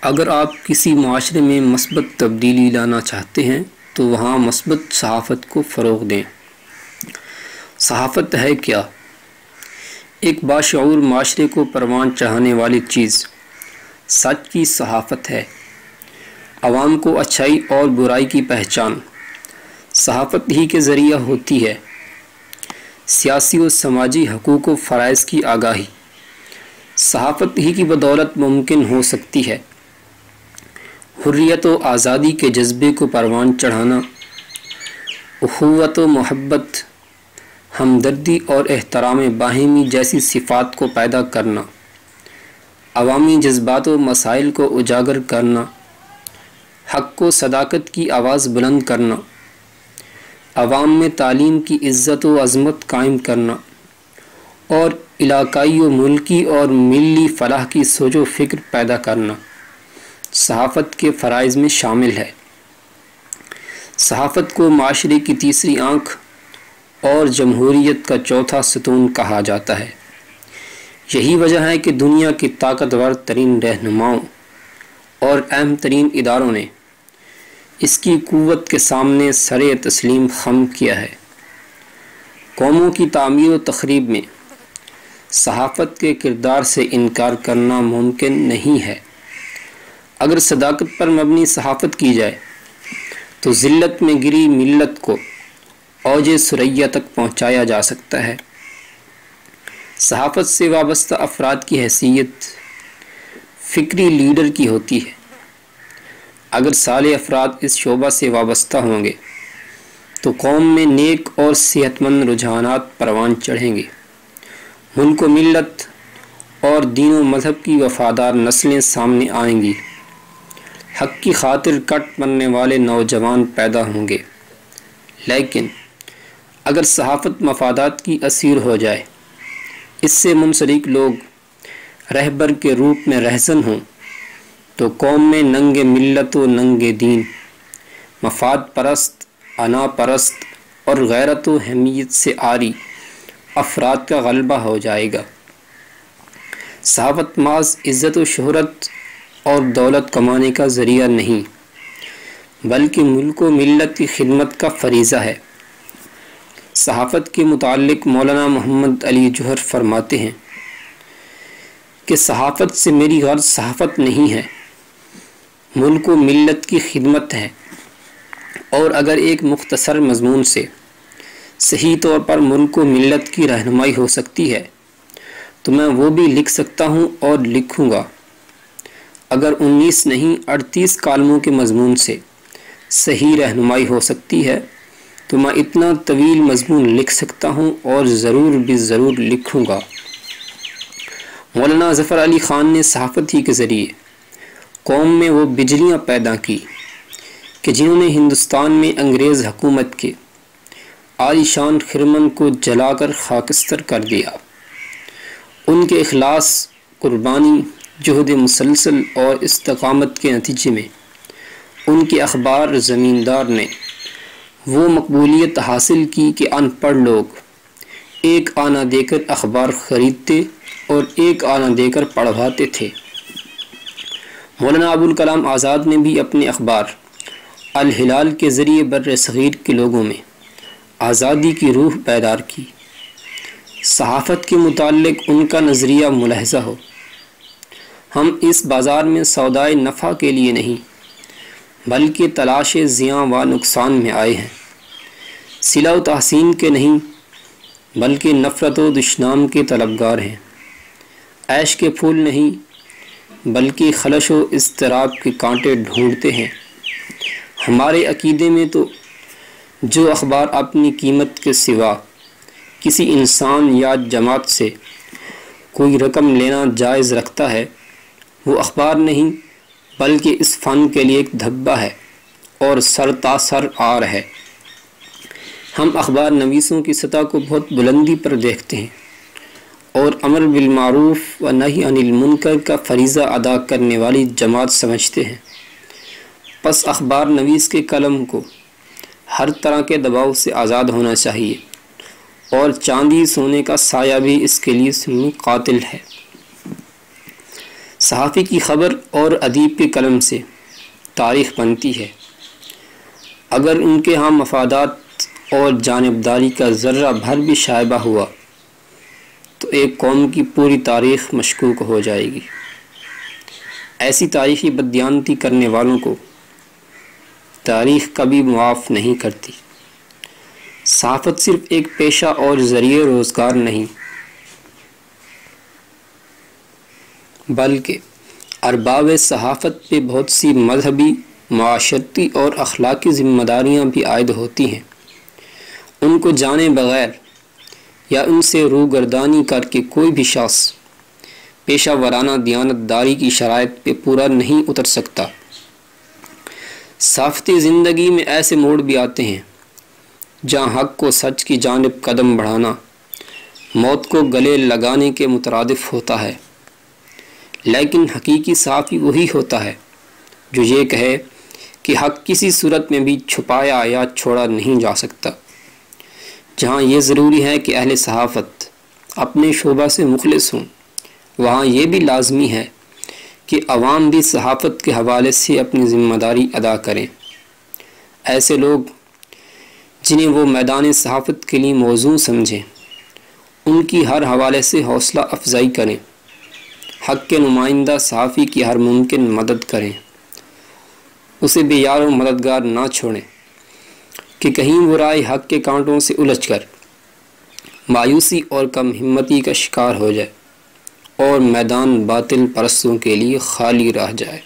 اگر آپ کسی معاشرے میں مثبت تبدیلی لانا چاہتے ہیں تو وہاں مثبت صحافت کو فروغ دیں۔ صحافت ہے کیا؟ ایک باشعور معاشرے کو پروان چڑھانے والی چیز سچ کی صحافت ہے۔ عوام کو اچھائی اور برائی کی پہچان صحافت ہی کے ذریعہ ہوتی ہے۔ سیاسی و سماجی حقوق و فرائض کی آگاہی صحافت ہی کی بدولت ممکن ہو سکتی ہے۔ حریت و آزادی کے جذبے کو پروان چڑھانا، اخوت و محبت، ہمدردی اور احترام باہمی جیسی صفات کو پیدا کرنا، عوامی جذبات و مسائل کو اجاگر کرنا، حق و صداقت کی آواز بلند کرنا، عوام میں تعلیم کی عزت و عظمت قائم کرنا اور علاقائی و ملکی اور ملی فلاح کی سوچ و فکر پیدا کرنا صحافت کے فرائض میں شامل ہے۔ صحافت کو معاشرے کی تیسری آنکھ اور جمہوریت کا چوتھا ستون کہا جاتا ہے۔ یہی وجہ ہے کہ دنیا کی طاقتور ترین رہنماؤں اور اہم ترین اداروں نے اس کی قوت کے سامنے سر تسلیم خم کیا ہے۔ قوموں کی تعمیر و تخریب میں صحافت کے کردار سے انکار کرنا ممکن نہیں ہے۔ اگر صداقت پر مبنی صحافت کی جائے تو ذلت میں گری ملت کو اوج ثریا تک پہنچایا جا سکتا ہے۔ صحافت سے وابستہ افراد کی حیثیت فکری لیڈر کی ہوتی ہے۔ اگر صالح افراد اس شعبہ سے وابستہ ہوں گے تو قوم میں نیک اور صحت مند رجحانات پروان چڑھیں گے۔ ملک و ملت اور دین و مذہب کی وفادار نسلیں سامنے آئیں گی۔ حق کی خاطر کٹ مرنے والے نوجوان پیدا ہوں گے۔ لیکن اگر صحافت مفادات کی اسیر ہو جائے، اس سے منسلک لوگ رہبر کے روپ میں رہزن ہوں، تو قوم میں ننگ ملت و ننگ دین، مفاد پرست، انا پرست اور غیرت و حمیت سے عاری افراد کا غلبہ ہو جائے گا۔ صحافت محض عزت و شہرت اور دولت کمانے کا ذریعہ نہیں، بلکہ ملک و ملت کی خدمت کا فریضہ ہے۔ صحافت کے متعلق مولانا محمد علی جوہر فرماتے ہیں کہ صحافت سے میری غرض صحافت نہیں ہے، ملک و ملت کی خدمت ہے، اور اگر ایک مختصر مضمون سے صحیح طور پر ملک و ملت کی رہنمائی ہو سکتی ہے تو میں وہ بھی لکھ سکتا ہوں اور لکھوں گا۔ اگر 19 نہیں 38 کالموں کے مضمون سے صحیح رہنمائی ہو سکتی ہے تو میں اتنا طویل مضمون لکھ سکتا ہوں اور ضرور بھی ضرور لکھوں گا۔ مولانا ظفر علی خان نے صحافت ہی کے ذریعے قوم میں وہ بجلیاں پیدا کی کہ جنہوں نے ہندوستان میں انگریز حکومت کے عالی شان خرمن کو جلا کر خاکستر کر دیا۔ ان کے اخلاص، قربانی، جہد مسلسل اور استقامت کے نتیجے میں ان کے اخبار زمیندار نے وہ مقبولیت حاصل کی کہ ان پڑھ لوگ ایک آنا دے کر اخبار خریدتے اور ایک آنا دے کر پڑھواتے تھے۔ مولانا ابوالکلام آزاد نے بھی اپنے اخبار الہلال کے ذریعے بر صغیر کے لوگوں میں آزادی کی روح بیدار کی۔ صحافت کے متعلق ان کا نظریہ ملاحظہ ہو۔ ہم اس بازار میں سودائے نفع کے لیے نہیں بلکہ تلاش زیاں و نقصان میں آئے ہیں، صلہ و تحسین کے نہیں بلکہ نفرت و دشنام کے طلبگار ہیں، عیش کے پھول نہیں بلکہ خلش و اضطراب کے کانٹے ڈھونڈتے ہیں۔ ہمارے عقیدے میں تو جو اخبار اپنی قیمت کے سوا کسی انسان یا جماعت سے کوئی رقم لینا جائز رکھتا ہے وہ اخبار نہیں بلکہ اس فن کے لیے ایک دھبہ ہے اور سر تاثر آر ہے۔ ہم اخبار نویسوں کی سطح کو بہت بلندی پر دیکھتے ہیں اور امر بالمعروف و نہی عن المنکر کا فریضہ ادا کرنے والی جماعت سمجھتے ہیں۔ پس اخبار نویس کے قلم کو ہر طرح کے دباؤ سے آزاد ہونا چاہیے اور چاندی سونے کا سایہ بھی اس کے لیے قاتل ہے۔ صحافی کی خبر اور ادیب کے قلم سے تاریخ بنتی ہے۔ اگر ان کے ہاں مفادات اور جانبداری کا ذرہ بھر بھی شائبہ ہوا تو ایک قوم کی پوری تاریخ مشکوک ہو جائے گی۔ ایسی تاریخی بددیانتی کرنے والوں کو تاریخ کبھی معاف نہیں کرتی۔ صحافت صرف ایک پیشہ اور ذریعہ روزگار نہیں، بلکہ ارباب صحافت پہ بہت سی مذہبی، معاشرتی اور اخلاقی ذمہ داریاں بھی عائد ہوتی ہیں۔ ان کو جانے بغیر یا ان سے روگردانی کر کے کوئی بھی شخص پیشہ ورانہ دیانت داری کی شرائط پہ پورا نہیں اتر سکتا۔ صحافتی زندگی میں ایسے موڑ بھی آتے ہیں جہاں حق کو سچ کی جانب قدم بڑھانا موت کو گلے لگانے کے مترادف ہوتا ہے، لیکن حقیقی صحافی وہی ہوتا ہے جو یہ کہے کہ حق کسی صورت میں بھی چھپایا یا چھوڑا نہیں جا سکتا۔ جہاں یہ ضروری ہے کہ اہل صحافت اپنے شعبہ سے مخلص ہوں، وہاں یہ بھی لازمی ہے کہ عوام بھی صحافت کے حوالے سے اپنی ذمہ داری ادا کریں۔ ایسے لوگ جنہیں وہ میدان صحافت کے لیے موزوں سمجھیں، ان کی ہر حوالے سے حوصلہ افزائی کریں، حق کے نمائندہ صحافی کی ہر ممکن مدد کریں، اسے بے یار و مددگار نہ چھوڑیں کہ کہیں وہ رائے حق کے کانٹوں سے الجھ کر مایوسی اور کم ہمتی کا شکار ہو جائے اور میدان باطل پرستوں کے لیے خالی رہ جائے۔